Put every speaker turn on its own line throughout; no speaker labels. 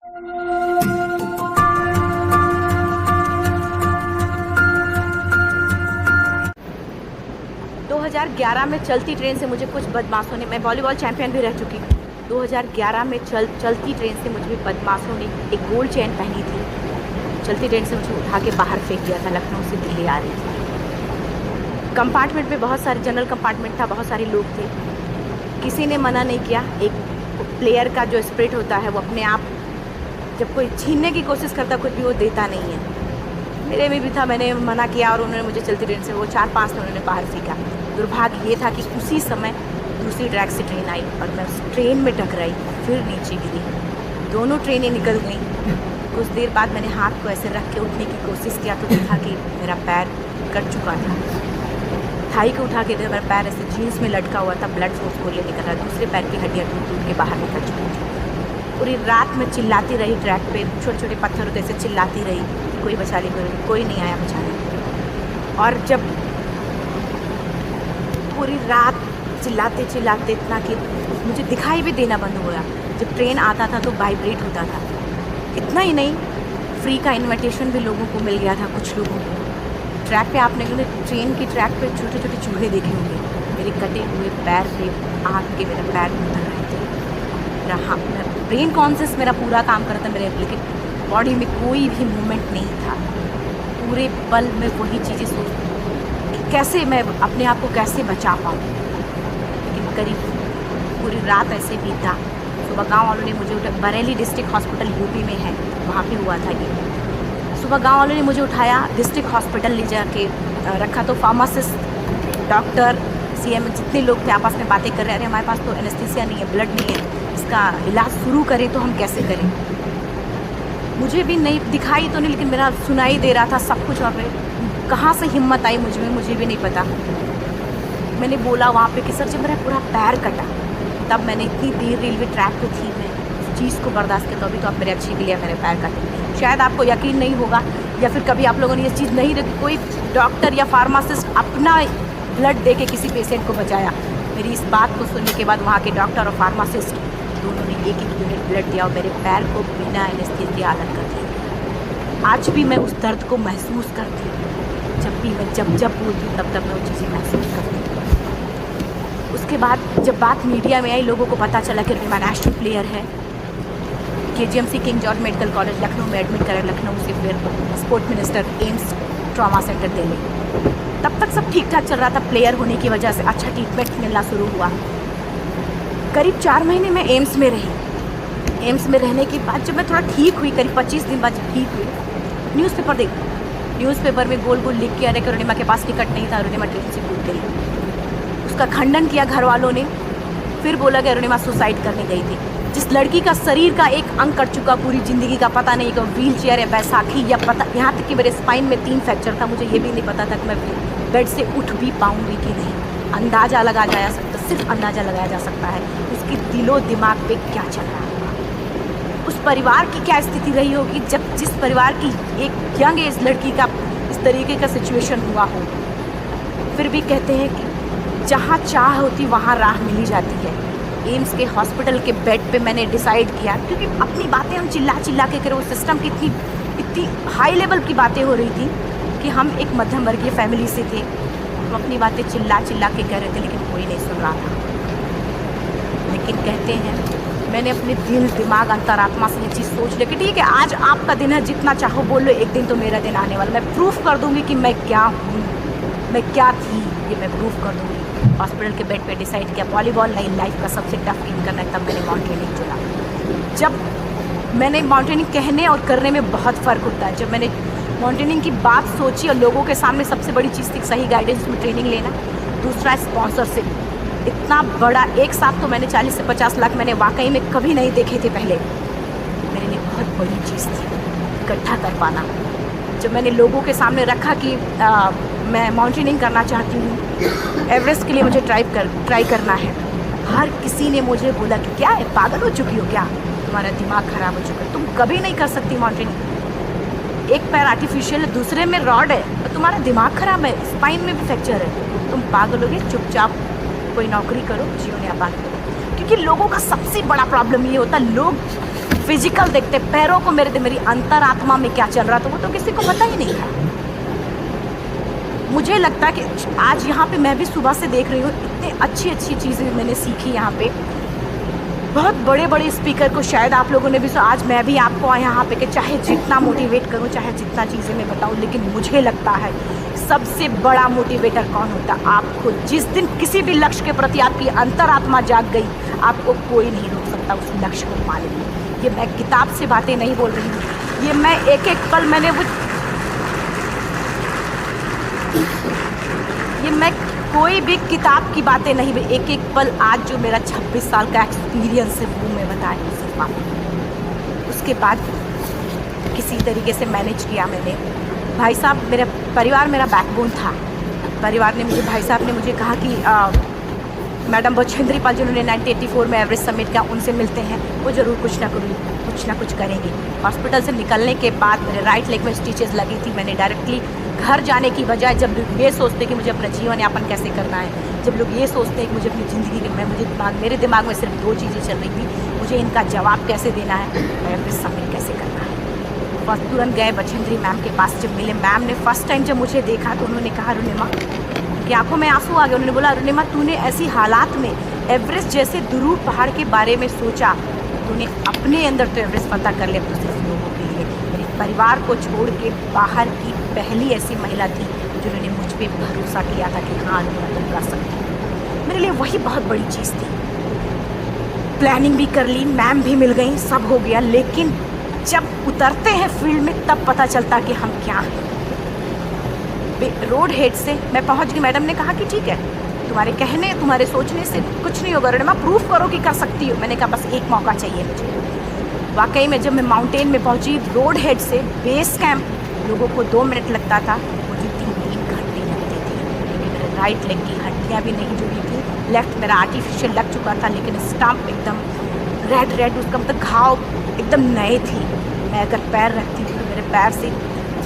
2011 में चलती ट्रेन से मुझे कुछ बदमाशों ने, मैं वॉलीबॉल चैंपियन भी रह चुकी हूँ, 2011 में चलती ट्रेन से मुझे बदमाशों ने एक गोल्ड चेन पहनी थी, चलती ट्रेन से मुझे उठा के बाहर फेंक दिया था। लखनऊ से दिल्ली आ रही थी। कंपार्टमेंट में बहुत सारे, जनरल कंपार्टमेंट था, बहुत सारे लोग थे, किसी ने मना नहीं किया। एक प्लेयर का जो स्पिरिट होता है वो अपने आप, जब कोई छीनने की कोशिश करता कुछ भी, वो देता नहीं है। मेरे में भी था, मैंने मना किया और उन्होंने मुझे चलती ट्रेन से वो 4-5 ने उन्होंने बाहर फेंका। दुर्भाग्य ये था कि उसी समय दूसरी ट्रैक से ट्रेन आई और मैं उस ट्रेन में टकराई, फिर नीचे गिरी, दोनों ट्रेनें निकल गईं। कुछ देर बाद मैंने हाथ को ऐसे रख के उठने की कोशिश किया तो देखा कि मेरा पैर कट चुका था। थाई को उठा के मेरा पैर ऐसे जीन्स में लटका हुआ था, ब्लड सोर्स को निकल रहा, दूसरे पैर की हड्डियाँ टूट के बाहर निकल चुकी थी। पूरी रात मैं चिल्लाती रही ट्रैक पे, छोटे छोटे पत्थर होते ऐसे चिल्लाती रही, कोई बचा ले, कोई नहीं आया बचाने। और जब पूरी रात चिल्लाते इतना कि मुझे दिखाई भी देना बंद हुआ। जब ट्रेन आता था तो वाइब्रेट होता था। इतना ही नहीं, फ्री का इन्विटेशन भी लोगों को मिल गया था, कुछ लोगों को। ट्रैक पे आपने ट्रेन की ट्रैक पे छोटे छोटे चूहे देखे होंगे, मेरे कटे हुए पैर पे आके मेरा पैर उतर रहे थे। मेरा ब्रेन कॉन्शियस मेरा पूरा काम करता मेरे, लेकिन बॉडी में कोई भी मूवमेंट नहीं था। पूरे पल में वही चीज़ें सोचती कैसे मैं अपने आप को कैसे बचा पाऊँ। लेकिन करीब पूरी रात ऐसे बीता। सुबह गांव वालों ने मुझे बरेली डिस्ट्रिक्ट हॉस्पिटल यूपी में है, वहाँ पे हुआ था ये। सुबह गांव वालों ने मुझे उठाया, डिस्ट्रिक्ट हॉस्पिटल ले जाके रखा तो फार्मासिस्ट, डॉक्टर, सीएम जितने लोग थे आपस में बातें कर रहे हैं, हमारे पास तो एनेस्थीसिया नहीं है, ब्लड नहीं है, इसका इलाज शुरू करें तो हम कैसे करें। मुझे भी नहीं दिखाई तो नहीं, लेकिन मेरा सुनाई दे रहा था सब कुछ। और कहाँ से हिम्मत आई मुझ में, मुझे भी नहीं पता। मैंने बोला वहाँ पे कि सर जब मेरा पूरा पैर कटा, तब मैंने इतनी देर रेलवे ट्रैक पे थी, मैं उस चीज़ को बर्दाश्त किया, तो अभी तो आप मेरे अच्छे के लिए मेरे पैर कटे। शायद आपको यकीन नहीं होगा या फिर कभी आप लोगों ने ये चीज़ नहीं रखी, कोई डॉक्टर या फार्मासिस्ट अपना ब्लड दे के किसी पेशेंट को बचाया। मेरी इस बात को सुनने के बाद वहाँ के डॉक्टर और फार्मासिस्ट दोनों ने 1-1 यूनिट ब्लड दिया और मेरे पैर को बिना एनेस्थीसिया अलग कर दिया। आज भी मैं उस दर्द को महसूस करती हूँ, जब भी मैं जब बोलती हूँ तब मैं वो चीज़ें महसूस करती हूँ। उसके बाद जब बात मीडिया में आई, लोगों को पता चला कि मैं नेशनल प्लेयर है, KGMC king George medical college Lucknow में एडमिट करा, लखनऊ से फिर sports minister AIIMS trauma centre Delhi. तब तक सब ठीक ठाक चल रहा था, प्लेयर होने की वजह से अच्छा ट्रीटमेंट मिलना शुरू हुआ। करीब 4 महीने में एम्स में रही। एम्स में रहने के बाद जब मैं थोड़ा ठीक हुई, करीब 25 दिन बाद जब ठीक हुई, न्यूज़पेपर देखा, न्यूज़पेपर में गोल गोल लिख के आ रहे कि अरुणिमा के पास टिकट नहीं था, अरुणिमा ट्रेन से कूद गई। उसका खंडन किया घर वालों ने, फिर बोला कि अरुणिमा सुसाइड करने गई थी। जिस लड़की का शरीर का एक अंग कट चुका पूरी ज़िंदगी का, पता नहीं कि व्हील चेयर है, बैसाखी या पता, यहाँ तक कि मेरे स्पाइन में 3 फ्रैक्चर था, मुझे ये भी नहीं पता था कि मैं बेड से उठ भी पाऊँगी कि नहीं। अंदाज़ा लगाया जा सकता, सिर्फ अंदाज़ा लगाया जा सकता है उसकी दिलो दिमाग पे क्या चल रहा है, उस परिवार की क्या स्थिति रही होगी जब जिस परिवार की एक यंग एज लड़की का इस तरीके का सिचुएशन हुआ हो। फिर भी कहते हैं कि जहाँ चाह होती वहाँ राह मिली जाती है। एम्स के हॉस्पिटल के बेड पे मैंने डिसाइड किया, क्योंकि अपनी बातें हम चिल्ला के करें, वो सिस्टम की इतनी हाई लेवल की बातें हो रही थी कि हम एक मध्यम वर्गीय फैमिली से थे, हम अपनी बातें चिल्ला के कह रहे थे, लेकिन कोई नहीं सुन रहा था। लेकिन कहते हैं मैंने अपने दिल दिमाग अंतरात्मा से ये चीज़ सोच ली कि ठीक है, आज आपका दिन है, जितना चाहो बोल लो, एक दिन तो मेरा दिन आने वाला, मैं प्रूफ कर दूँगी कि मैं क्या हूँ, मैं क्या थी, ये मैं प्रूफ कर दूँगी। हॉस्पिटल के बेड पे डिसाइड किया वॉलीबॉल नहीं, लाइफ का सबसे टफ गेम करना है, तब मैंने माउंटेनिंग चुना। जब मैंने माउंटेनिंग कहने और करने में बहुत फ़र्क होता है। जब मैंने माउंटेनिंग की बात सोची और लोगों के सामने, सबसे बड़ी चीज़ थी सही गाइडेंस में ट्रेनिंग लेना, दूसरा स्पॉन्सरशिप। इतना बड़ा एक साथ तो मैंने 40 से 50 लाख मैंने वाकई में कभी नहीं देखे थे पहले। मेरे लिए बहुत बड़ी चीज़ थी इकट्ठा कर पाना। जब मैंने लोगों के सामने रखा कि मैं माउंटेनिंग करना चाहती हूँ, एवरेस्ट के लिए मुझे ट्राई करना है, हर किसी ने मुझे बोला कि क्या है, पागल हो चुकी हो क्या, तुम्हारा दिमाग ख़राब हो चुका है, तुम कभी नहीं कर सकती माउंटेनिंग। एक पैर आर्टिफिशियल है, दूसरे में रॉड है, और तुम्हारा दिमाग ख़राब है, स्पाइन में भी फ्रैक्चर है, तुम पागल हो गए, चुपचाप कोई नौकरी करो, जीवन यापन करो। क्योंकि लोगों का सबसे बड़ा प्रॉब्लम ये होता है, लोग फिजिकल देखते, पैरों को मेरी अंतरात्मा में क्या चल रहा था वो तो किसी को पता ही नहीं था। मुझे लगता है कि आज यहाँ पे मैं भी सुबह से देख रही हूँ, इतनी अच्छी अच्छी चीज़ें मैंने सीखी यहाँ पे। बहुत बड़े बड़े स्पीकर को शायद आप लोगों ने भी सुना, आज मैं भी आपको यहाँ पे कि चाहे जितना मोटिवेट करूँ, चाहे जितना चीज़ें मैं बताऊँ, लेकिन मुझे लगता है सबसे बड़ा मोटिवेटर कौन होता है? आप खुद। जिस दिन किसी भी लक्ष्य के प्रति आपकी अंतरात्मा जाग गई, आपको कोई नहीं रोक सकता उस लक्ष्य को पाने में। ये मैं किताब से बातें नहीं बोल रही हूँ, ये मैं एक एक पल मैंने वो, ये मैं कोई भी किताब की बातें नहीं, एक एक पल आज जो मेरा 26 साल का एक्सपीरियंस है वो मैं बता रही हूँ सिर्फ आपको। उसके बाद किसी तरीके से मैनेज किया मैंने। भाई साहब, मेरा परिवार मेरा बैकबोन था। परिवार ने मुझे, भाई साहब ने मुझे कहा कि मैडम बछेंद्री पाल जिन्होंने 1984 में एवरेस्ट समिट किया, उनसे मिलते हैं, वो ज़रूर कुछ ना कुछ करेंगे। हॉस्पिटल से निकलने के बाद मेरे राइट लेग में स्टिचेस लगी थी। मैंने डायरेक्टली घर जाने की बजाय, जब लोग ये सोचते कि मुझे अपना जीवन यापन कैसे करना है, जब लोग ये सोचते हैं कि मुझे अपनी ज़िंदगी के मेरे दिमाग में सिर्फ 2 चीज़ें चल रही थी, मुझे इनका जवाब कैसे देना है, एवरेस्ट समिट कैसे करना है। बस तुरंत गए बछेंद्री मैम के पास। जब मिले, मैम ने फर्स्ट टाइम जब मुझे देखा तो उन्होंने कहा, अरुणिमा की आंखों में आंसू आ गए। उन्होंने बोला, अरुणिमा तूने ऐसी हालात में एवरेस्ट जैसे दुरूह पहाड़ के बारे में सोचा, तूने अपने अंदर तो एवरेस्ट पता कर लिया, तो सिर्फ लोगों के लिए। मेरे परिवार को छोड़ के बाहर की पहली ऐसी महिला थी जिन्होंने मुझ पर भरोसा किया था कि हाँ अरुणिमा तुम कर सकती हो। मेरे लिए वही बहुत बड़ी चीज़ थी। प्लानिंग भी कर ली, मैम भी मिल गई, सब हो गया, लेकिन जब उतरते हैं फील्ड में तब पता चलता कि हम क्या हैं। रोड हेड से मैं पहुंच गई। मैडम ने कहा कि ठीक है, तुम्हारे कहने तुम्हारे सोचने से कुछ नहीं होगा, अरुणिमा प्रूफ करो कि कर सकती हो। मैंने कहा बस एक मौका चाहिए मुझे। वाकई में जब मैं माउंटेन में पहुंची, रोड हेड से बेस कैंप लोगों को 2 मिनट लगता था, मुझे 3 घंटे लगते थे, क्योंकि मेरे राइट लेग की हड्डियाँ भी नहीं जुड़ी थी। लेफ्ट मेरा आर्टिफिशियल लग चुका था, लेकिन स्टम्प एकदम रेड, उसका मतलब घाव एकदम नए थी। मैं अगर पैर रखती थी तो मेरे पैर से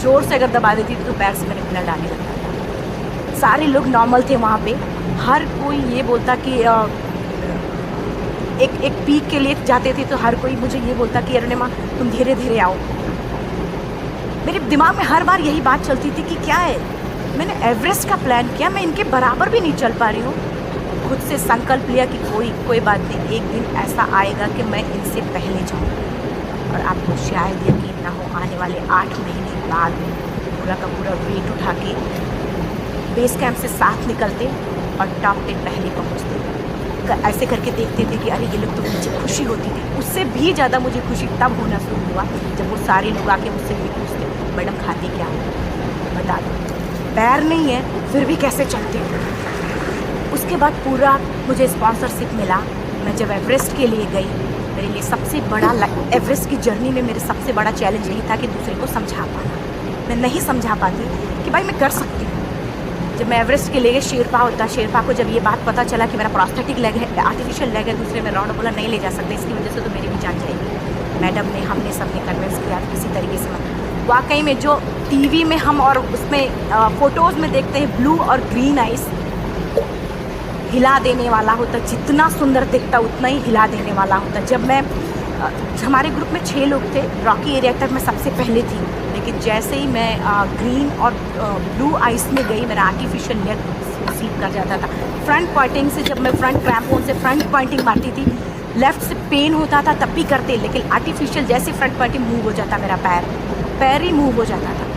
जोर से अगर दबा देती थी तो पैर से मेरे ब्लड आने लगता था। सारे लोग नॉर्मल थे वहाँ पे। हर कोई ये बोलता कि एक पीक के लिए जाते थे तो हर कोई मुझे ये बोलता कि अरुणिमा तुम धीरे धीरे आओ। मेरे दिमाग में हर बार यही बात चलती थी कि क्या है, मैंने एवरेस्ट का प्लान किया, मैं इनके बराबर भी नहीं चल पा रही हूँ। खुद से संकल्प लिया कि कोई बात नहीं, एक दिन ऐसा आएगा कि मैं इनसे पहले जाऊँ। और आपको शायद यकीन ना हो, आने वाले 8 महीने बाद पूरा का पूरा वेट उठा के बेस कैंप से साथ निकलते और टॉप पे पहले पहुँचते। ऐसे करके देखते थे कि अरे ये लोग, तो मुझे खुशी होती थी। उससे भी ज़्यादा मुझे खुशी तब होना शुरू हुआ जब वो सारे लोग आके मुझसे ये पूछते, मैडम खाते क्या हो, बता दो, पैर नहीं है फिर भी कैसे चलते हो। उसके बाद पूरा मुझे स्पॉन्सरशिप मिला। मैं जब एवरेस्ट के लिए गई, मेरे लिए सबसे बड़ा एवरेस्ट की जर्नी में मेरे सबसे बड़ा चैलेंज यही था कि दूसरे को समझा पाना। मैं नहीं समझा पाती कि भाई मैं कर सकती हूँ। जब मैं एवरेस्ट के लिए शेरपा होता, शेरपा को जब ये बात पता चला कि मेरा प्रोस्थेटिक लेग है, आर्टिफिशियल लेग है, दूसरे में राउंड, बोला नहीं ले जा सकते, इसकी वजह से तो मेरी भी जान जाएगी। मैडम ने, हमने सबने कन्विंस किया किसी तरीके से। वाकई में जो टीवी में हम और उसमें फ़ोटोज़ में देखते हैं ब्लू और ग्रीन आइस, हिला देने वाला होता, जितना सुंदर दिखता उतना ही हिला देने वाला होता। जब मैं हमारे ग्रुप में 6 लोग थे, रॉकी एरिया तक मैं सबसे पहले थी, लेकिन जैसे ही मैं ग्रीन और ब्लू आइस में गई, मेरा आर्टिफिशियल लेग स्लिप कर जाता था। फ्रंट पॉइंटिंग से, जब मैं फ्रंट क्रैम्पोन से फ्रंट पॉइंटिंग मारती थी, लेफ़्ट से पेन होता था तब भी करते, लेकिन आर्टिफिशियल जैसे फ्रंट पॉइंटिंग मूव हो जाता, मेरा पैर ही मूव हो जाता था।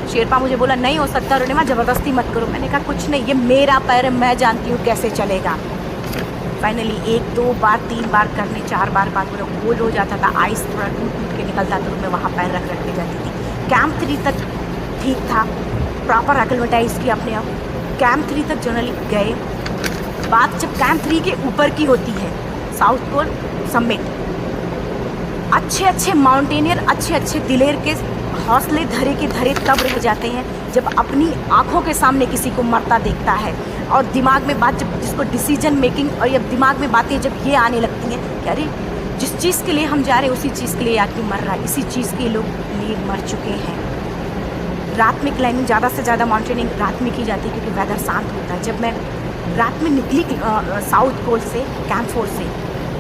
शेरपा मुझे बोला नहीं हो सकता अरुणिमा, ज़बरदस्ती मत करो। मैंने कहा कुछ नहीं, ये मेरा पैर है, मैं जानती हूँ कैसे चलेगा। फाइनली 1, 2 बार, 3 बार करने, 4 बार बाद पूरा गोल हो जाता था, आइस थोड़ा टूट के निकलता था, तो मैं वहाँ पैर रख के जाती थी। कैंप 3 तक ठीक था, प्रॉपर एक्लेमेटाइज किया अपने आप। कैंप 3 तक जनरली गए। बात जब कैंप 3 के ऊपर की होती है, साउथ पोल समिट, अच्छे माउंटेनियर, अच्छे दिलेर के हौसले धरे के धरे तब रह जाते हैं जब अपनी आँखों के सामने किसी को मरता देखता है, और दिमाग में बात, जब जिसको डिसीजन मेकिंग, और ये दिमाग में बातें जब ये आने लगती हैं कि अरे जिस चीज़ के लिए हम जा रहे हैं उसी चीज़ के लिए आदमी मर रहा है, इसी चीज़ के लोग लिए मर चुके हैं। रात में क्लाइंबिंग, ज़्यादा से ज़्यादा माउंटेनिंग रात में की जाती है क्योंकि वेदर शांत होता है। जब मैं रात में निकली साउथ पोल से, कैंप 4 से,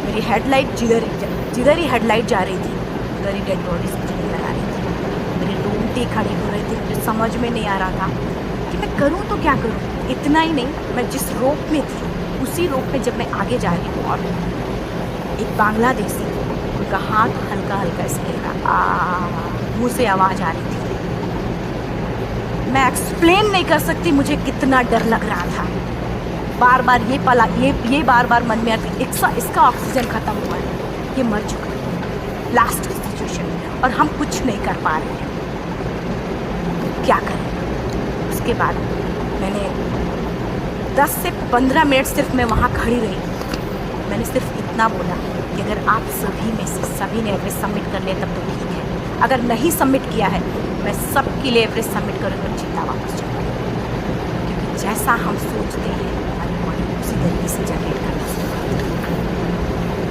मेरी हेडलाइट जिधर ही हेडलाइट जा रही थी उधर ही डेड बॉडीज मुझे नजर आ रही थी। मेरे रोंगटे खड़े हो रहे थे, मुझे समझ में नहीं आ रहा था कि मैं करूँ तो क्या करूँ। इतना ही नहीं, मैं जिस रोप में थी उसी रोप में जब मैं आगे जा रही हूँ और एक बांग्लादेशी, उनका हाथ हल्का हल्का इसलिए मुँह से आवाज़ आ रही थी। मैं एक्सप्लेन नहीं कर सकती मुझे कितना डर लग रहा था। बार बार ये बार बार मन में आती, इसका ऑक्सीजन ख़त्म हुआ है, ये मर चुका है, लास्ट सिचुएशन में, और हम कुछ नहीं कर पा रहे हैं, क्या करें। उसके बाद मैंने 10 से 15 मिनट सिर्फ मैं वहाँ खड़ी रही। मैंने सिर्फ इतना बोला कि अगर आप सभी में से सभी ने एवरेस्ट सबमिट कर लिया तब तो ठीक है, अगर नहीं सबमिट किया है मैं सबके लिए एवरेस्ट सबमिट करूँगा, जिंदा वापस जाऊँगा। क्योंकि जैसा हम सोचते हैं हमारी बॉडी उसी तरीके से जनरेट करना शुरू करती है।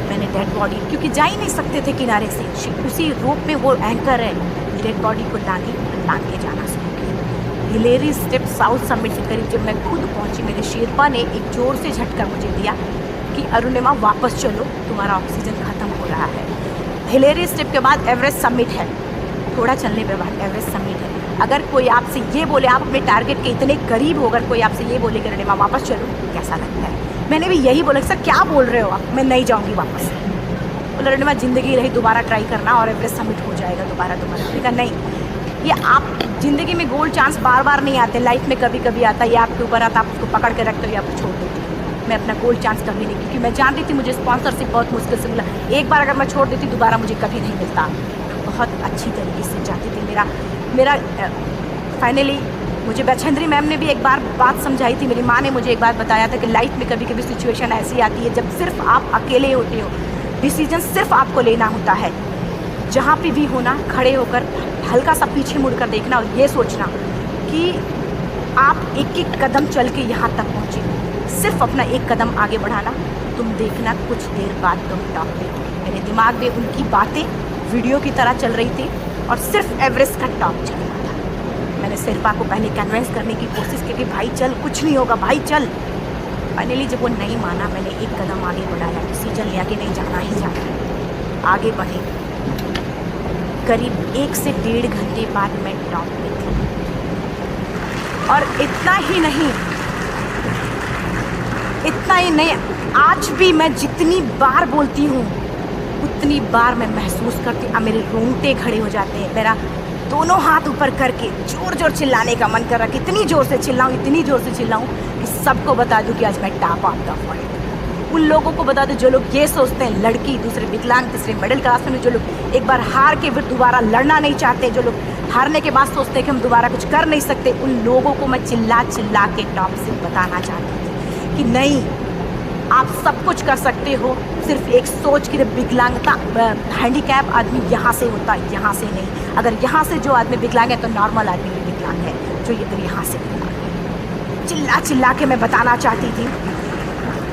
मैंने डेड बॉडी, क्योंकि जा ही नहीं सकते थे किनारे से, उसी रोप में वो एंकर है, डेड बॉडी को लांग के जाना शुरू किया। हिलेरी स्टेप साउथ समिट के करीब जब मैं खुद पहुंची, मेरे शेरपा ने एक जोर से झटका मुझे दिया कि अरुणिमा वापस चलो, तुम्हारा ऑक्सीजन ख़त्म हो रहा है। हिलेरी स्टेप के बाद एवरेस्ट समिट है, थोड़ा चलने के बाद एवरेस्ट समिट है। अगर कोई आपसे ये बोले, आप अपने टारगेट के इतने करीब हो, अगर कोई आपसे ये बोले कि अरुणिमा वापस चलो, कैसा लगता है। मैंने भी यही बोला, सर क्या बोल रहे हो आप, मैं नहीं जाऊँगी वापस। बोला अरुणिमा ज़िंदगी रही, दोबारा ट्राई करना और एवरेस्ट समिट हो जाएगा दोबारा। कहा नहीं, ये आप ज़िंदगी में गोल्ड चांस बार बार नहीं आते, लाइफ में कभी कभी आता है, ये आपके ऊपर आता, आप उसको पकड़ के रखते हो या आपको छोड़ देते हो। मैं अपना गोल्ड चांस कभी नहीं, क्योंकि मैं जानती थी मुझे स्पॉन्सरशिप बहुत मुश्किल से मिला, एक बार अगर मैं छोड़ देती दोबारा मुझे कभी नहीं मिलता। बहुत अच्छी तरीके से जाती थी। मेरा फाइनली मुझे बछेंद्री मैम ने भी एक बार बात समझाई थी, मेरी माँ ने मुझे एक बार बताया था कि लाइफ में कभी कभी सिचुएशन ऐसी आती है जब सिर्फ आप अकेले होते हो, डिसीजन सिर्फ आपको लेना होता है। जहाँ पे भी होना, खड़े होकर हल्का सा पीछे मुड़कर देखना और ये सोचना कि आप एक एक कदम चल के यहाँ तक पहुँचे, सिर्फ अपना एक कदम आगे बढ़ाना, तुम देखना कुछ देर बाद तुम टॉप पे हो। मेरे दिमाग में उनकी बातें वीडियो की तरह चल रही थी और सिर्फ एवरेस्ट का टॉप चल रहा था। मैंने शेरपा को पहले कन्विंस करने की कोशिश की कि भाई चल, कुछ नहीं होगा भाई चल। फाइनली जब वो नहीं माना, मैंने एक कदम आगे बढ़ाया, डिसीजन लिया कि नहीं जाना ही जाना। आगे बढ़े, करीब 1 से 1.5 घंटे बाद मैं टॉप पे थी। और इतना ही नहीं, आज भी मैं जितनी बार बोलती हूँ उतनी बार मैं महसूस करती, अब मेरे रोंगटे खड़े हो जाते हैं, मेरा दोनों हाथ ऊपर करके जोर जोर चिल्लाने का मन कर रहा है। इतनी जोर से चिल्लाऊं कि सबको बता दूं कि आज मैं टॉप ऑफ द वर्ल्ड। उन लोगों को बता दूं जो लोग ये सोचते हैं, लड़की, दूसरे विकलांग, तीसरे मिडिल क्लास में, जो लोग एक बार हार के फिर दोबारा लड़ना नहीं चाहते, जो लोग हारने के बाद सोचते हैं कि हम दोबारा कुछ कर नहीं सकते, उन लोगों को मैं चिल्ला के टॉप से बताना चाहती थी कि नहीं, आप सब कुछ कर सकते हो। सिर्फ एक सोच की विकलांगता, हैंडीकैप आदमी यहाँ से होता है, यहाँ से नहीं। अगर यहाँ से जो आदमी विकलांग है तो नॉर्मल आदमी भी विकलांग है, जो ये तो यहाँ से विकलांग है। चिल्ला के मैं बताना चाहती थी।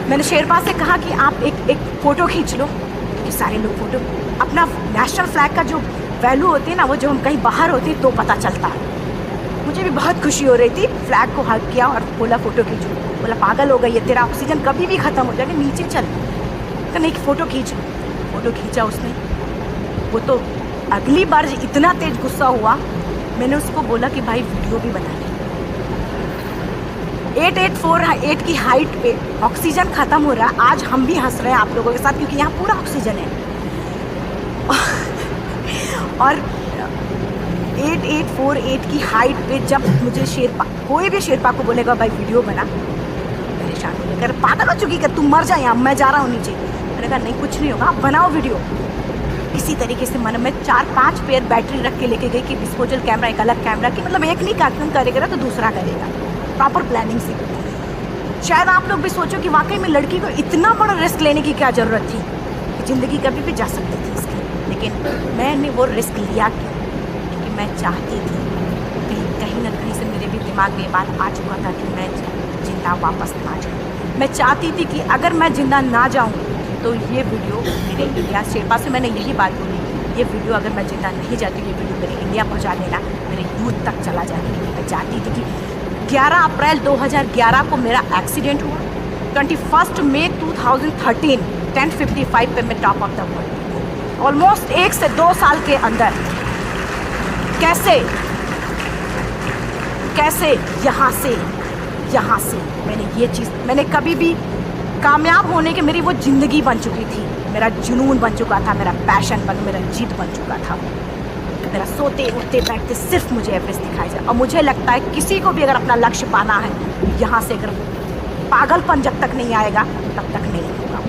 मैंने शेरपा से कहा कि आप एक फ़ोटो खींच लो, क्योंकि सारे लोग फ़ोटो, अपना नेशनल फ्लैग का जो वैल्यू होती है ना, वो जब हम कहीं बाहर होते हैं तो पता चलता है। मुझे भी बहुत खुशी हो रही थी, फ्लैग को हग किया और बोला फ़ोटो खींचो। बोला पागल हो गई है, तेरा ऑक्सीजन कभी भी ख़त्म हो जाएगा, नीचे चल। तो नहीं, फ़ोटो खींच। फ़ोटो खींचा उसने। वो तो अगली बार इतना तेज गुस्सा हुआ, मैंने उसको बोला कि भाई वीडियो भी बना ले। 8848 की हाइट पे ऑक्सीजन ख़त्म हो रहा है, आज हम भी हंस रहे हैं आप लोगों के साथ, क्योंकि यहाँ पूरा ऑक्सीजन है। और 8848 की हाइट पे जब मुझे शेरपा, कोई भी शेरपा को बोलेगा भाई वीडियो बना, परेशान हो गया, पागल हो चुकी, कर तुम मर जाए, यहाँ मैं जा रहा हूँ नीचे। मैंने कहा नहीं, कुछ नहीं होगा, आप बनाओ वीडियो। इसी तरीके से मन में 4-5 पेयर बैटरी रख के लेके गई कि डिस्पोजल कैमरा, एक अलग कैमरा की, मतलब एक नहीं कार्टून करेगा तो दूसरा करेगा, प्रॉपर प्लानिंग से। शायद आप लोग भी सोचो कि वाकई में लड़की को इतना बड़ा रिस्क लेने की क्या ज़रूरत थी, कि ज़िंदगी कभी भी जा सकती थी इसकी। लेकिन मैंने वो रिस्क लिया क्योंकि मैं चाहती थी कि कहीं ना कहीं से मेरे भी दिमाग में बात आ चुका था कि मैं जिंदा वापस ना जाऊँ। मैं चाहती थी कि अगर मैं जिंदा ना जाऊँ तो ये वीडियो मेरे इंडिया, शेरपा से मैंने यही बात बोली, ये वीडियो अगर मैं जिंदा नहीं जाती, ये वीडियो मेरे इंडिया पहुँचा देना, मेरे यूथ तक चला जाएगा। मैं चाहती थी कि 11 अप्रैल 2011 को मेरा एक्सीडेंट हुआ, 21 मई 2013 10:55 पे मैं top of the world. Almost 1 से 2 साल के अंदर। कैसे कैसे यहाँ से मैंने ये चीज़, मैंने कभी भी कामयाब होने की मेरी वो ज़िंदगी बन चुकी थी, मेरा जुनून बन चुका था, मेरा पैशन मेरा जिद बन चुका था। मेरा सोते उठते बैठते सिर्फ मुझे एवरेस्ट दिखाई जाए। और मुझे लगता है किसी को भी अगर अपना लक्ष्य पाना है, यहाँ से अगर पागलपन जब तक नहीं आएगा तब तक नहीं होगा।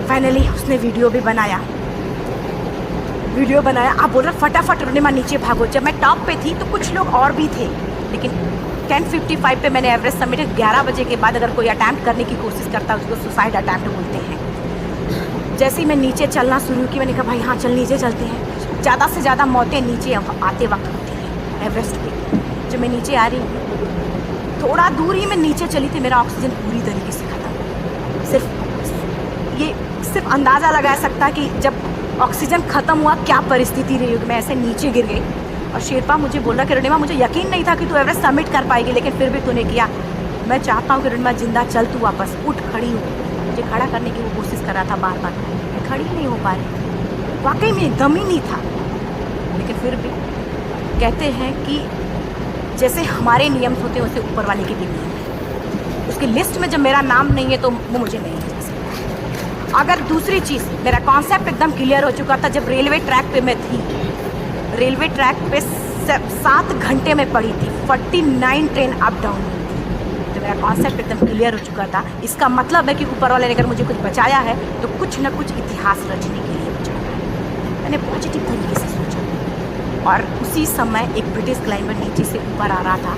फाइनली उसने वीडियो बनाया। आप बोल रहे फटाफट रोनिमा नीचे भागो। जब मैं टॉप पे थी तो कुछ लोग और भी थे, लेकिन 10:55 पे मैंने एवरेस्ट समिट 11 बजे के बाद अगर कोई अटैम्प्ट करने की कोशिश करता है उसको सुसाइड अटैम्प्ट बोलते हैं। जैसे ही मैं नीचे चलना शुरू की, मैंने कहा भाई हाँ चल नीचे चलते हैं। ज़्यादा से ज़्यादा मौतें नीचे आते वक्त होती हैं एवरेस्ट पे। जब मैं नीचे आ रही हूँ, थोड़ा दूर ही मैं नीचे चली थी, मेरा ऑक्सीजन पूरी तरीके से ख़त्म। सिर्फ अंदाज़ा लगाया सकता कि जब ऑक्सीजन ख़त्म हुआ क्या परिस्थिति रही होगी। मैं ऐसे नीचे गिर गई और शेरपा मुझे बोल रहा कि रोनिमा मुझे यकीन नहीं था कि तू एवरेस्ट समिट कर पाएगी, लेकिन फिर भी तूने किया। मैं चाहता हूँ कि रोनिमा जिंदा चल, तू वापस उठ, खड़ी हो। मुझे खड़ा करने की वो कोशिश कर रहा था बार बार, मैं खड़ी नहीं हो पा रही। वाकई में दम ही नहीं था। लेकिन फिर भी कहते हैं कि जैसे हमारे नियम होते हैं वैसे ऊपर वाले के भी नियम है। उसकी लिस्ट में जब मेरा नाम नहीं है तो वो मुझे नहीं है। अगर दूसरी चीज़, मेरा कॉन्सेप्ट एकदम क्लियर हो चुका था। जब रेलवे ट्रैक पे मैं थी, रेलवे ट्रैक पे 7 घंटे में पड़ी थी, 49 ट्रेन अप डाउन हुई थी। तो मेरा कॉन्सेप्ट एकदम क्लियर हो चुका था। इसका मतलब है कि ऊपर वाले ने अगर मुझे कुछ बचाया है तो कुछ ना कुछ इतिहास रचने के लिए बचाया है। मैंने पॉजिटिव तरीके से सोचा। और उसी समय एक ब्रिटिश क्लाइंबर नीचे से ऊपर आ रहा था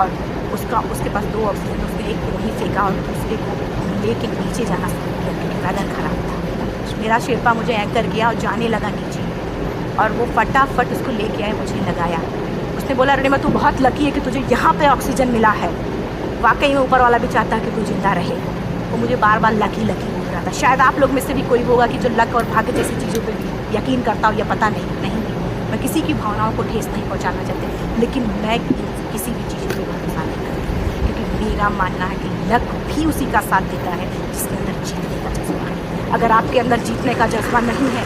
और उसके पास 2 ऑक्सीजन, उसने एक को वहीं फेंका और दूसरे को लेके नीचे जाना शुरू किया क्योंकि पैदल खराब था। मेरा शेरपा मुझे एंकर किया और जाने लगा नीचे, और वो फटाफट उसको लेके आए, मुझे लगाया। उसने बोला रोनिमा तू बहुत लकी है कि तुझे यहाँ पे ऑक्सीजन मिला है। वाकई में ऊपर वाला भी चाहता है कि तू जिंदा रहे। वो मुझे बार बार लकी बोल रहा था। शायद आप लोग में से भी कोई होगा कि जो लक और भाग्य जैसी चीज़ों पर भी यकीन करता हो, या पता नहीं। मैं किसी की भावनाओं को ठेस नहीं पहुँचाना चाहती, लेकिन मैं किसी भी चीज़ को भरोसा नहीं करती, क्योंकि मेरा मानना है कि लक भी उसी का साथ देता है जिसके अंदर जीतने का जज्बा है। अगर आपके अंदर जीतने का जज्बा नहीं है,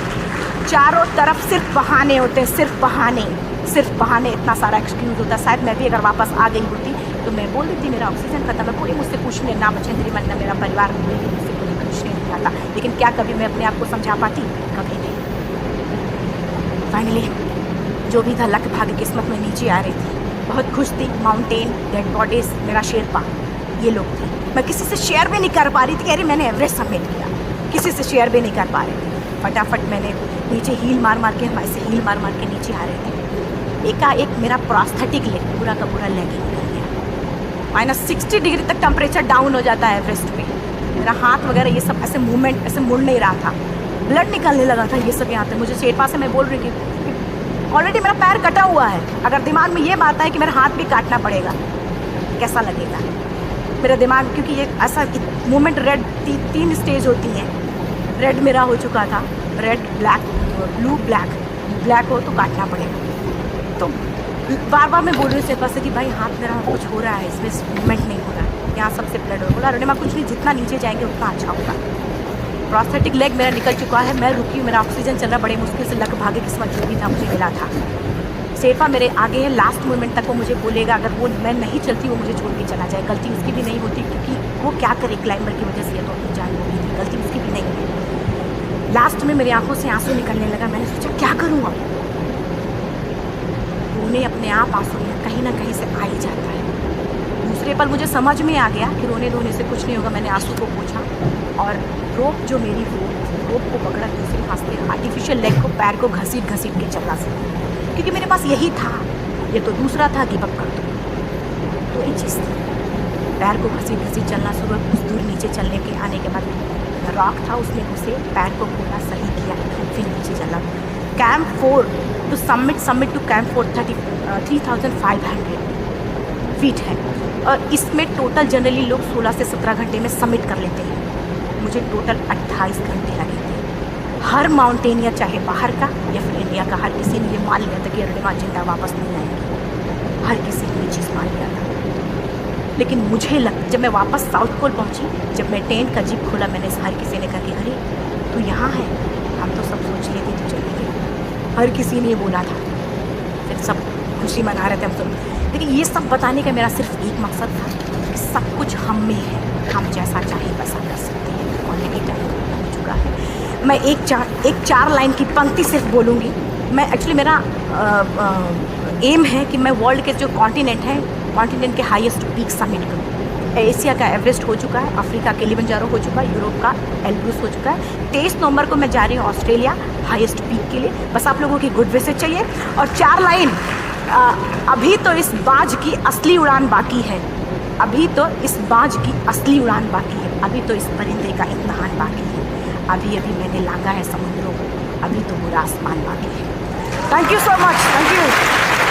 चारों तरफ सिर्फ बहाने होते हैं, सिर्फ बहाने। इतना सारा एक्सक्यूज़ होता है। शायद मैं भी अगर वापस आ गई होती तो मैं बोल देती मेरा ऑक्सीजन खत्म है, कोई मुझसे पूछने ना बचेंद्री मन, मेरा परिवार मुझसे कोई पूछने नहीं आता। लेकिन क्या कभी मैं अपने आप को समझा पाती? कभी नहीं। फाइनली जो भी था, लक भाग्य किस्मत में नीचे आ रही थी। बहुत खुश थी। माउंटेन, डेड बॉडीज, मेरा शेरपा, ये लोग थे। मैं किसी से शेयर भी नहीं कर पा रही थी कि अरे मैंने एवरेस्ट समिट किया, किसी से शेयर भी नहीं कर पा रही थी। फटाफट मैंने नीचे हील मार के नीचे आ रहे थे। एक मेरा प्रोस्थेटिक लेग, पूरा का पूरा लेग निकल गया। -60 डिग्री तक टेम्परेचर डाउन हो जाता है एवरेस्ट पे। मेरा हाथ वगैरह ये सब ऐसे मूवमेंट, ऐसे मुड़ नहीं रहा था, ब्लड निकलने लगा था। ये सब यहाँ पे मुझे शेरपा से मैं बोल रही थी ऑलरेडी मेरा पैर कटा हुआ है, अगर दिमाग में ये बात है कि मेरा हाथ भी काटना पड़ेगा, कैसा लगेगा मेरा दिमाग। क्योंकि ये ऐसा मूवमेंट, रेड 3 स्टेज होती हैं। रेड मेरा हो चुका था, रेड, ब्लैक, ब्लू, ब्लैक हो तो काटना पड़ेगा। तो बार बार मैं बोल रही हूँ शेरपा से कि भाई हाथ मेरा कुछ हो रहा है, इसमें मूवमेंट नहीं हो रहा है, यहाँ सबसे ब्लड हो। बोला रोनिमा कुछ नहीं, जितना नीचे जाएंगे उतना अच्छा होगा। प्रोस्थेटिक लेग मेरा निकल चुका है, मैं रुकी हूँ, मेरा ऑक्सीजन चल रहा, बड़े मुश्किल से लक भाग्य किस्मत जो भी था मुझे मिला था। शेरपा मेरे आगे है, लास्ट मोमेंट तक वो मुझे बोलेगा, अगर वो मैं नहीं चलती वो मुझे छोड़ के चला जाए। गलती उसकी भी नहीं होती, क्योंकि वो क्या करे, क्लाइंबर की वजह से ये तो अपनी जान हो गई थी, गलती उसकी भी नहीं है। लास्ट में मेरी आंखों से आंसू निकलने लगा। मैंने सोचा क्या करूँ अब। रोने अपने आप आंसू कहीं ना कहीं से आ ही जाता है। दूसरे पल मुझे समझ में आ गया कि रोने धोने से कुछ नहीं होगा। मैंने आंसू को पोंछा और रोप जो मेरी रोप को पकड़ा, दूसरे हाथ से आर्टिफिशियल लेग को, पैर को घसीट के चलना सीखा, क्योंकि मेरे पास यही था। ये तो दूसरा था गिव अप कर दो, तो ये चीज़ थी। पैर को घसीट चलना शुरू। कुछ दूर नीचे चलने के आने के बाद रॉक था, उसमें घुसे, पैर को खोला, सही किया, फिर नीचे चला। Camp 4 to summit to camp 4 3500 feet है, और इसमें टोटल जनरली लोग 16 से 17 घंटे में समिट कर लेते हैं। मुझे टोटल 28 घंटे लगे थे। हर माउंटेनियर, चाहे बाहर का या फिर इंडिया का, हर किसी ने ये मान लिया था कि रोनिमा जिंदा वापस नहीं आएगी। हर किसी ने ये चीज़ मान लिया था। लेकिन मुझे जब मैं वापस साउथ पोल पहुंची, जब मैं टेंट का जिप खोला, मैंने हर किसी ने कहा कि अरे तू यहाँ है, हम तो सब सोच लिए थे तो चले गए, हर किसी ने बोला था, फिर सब खुशी मना रहे थे हम सब। लेकिन ये सब बताने का मेरा सिर्फ एक मकसद था कि सब कुछ हम में है, हम जैसा चाहे वैसा कर सकते हैं। ऑलरेडी टाइम हो चुका है। मैं एक चार लाइन की पंक्ति सिर्फ बोलूँगी। मैं एक्चुअली मेरा एम है कि मैं वर्ल्ड के जो कॉन्टिनेंट है, कॉन्टिनेंट के हाईएस्ट पीक समिट करूँ। एशिया का एवरेस्ट हो चुका है, अफ्रीका के किलिमंजारो हो चुका है, यूरोप का एल्ब्रूस हो चुका है। 23 नवंबर को मैं जा रही हूँ ऑस्ट्रेलिया हाईएस्ट पीक के लिए। बस आप लोगों की गुड विशेस चाहिए। और 4 लाइन, अभी तो इस बाज की असली उड़ान बाकी है, अभी तो इस बाज की असली उड़ान बाकी है, अभी तो इस परिंदे का इम्तहान बाकी है, अभी अभी मैंने लांगा है समुद्रों को, अभी तो पूरा आसमान बाकी है। Thank you so much, thank you.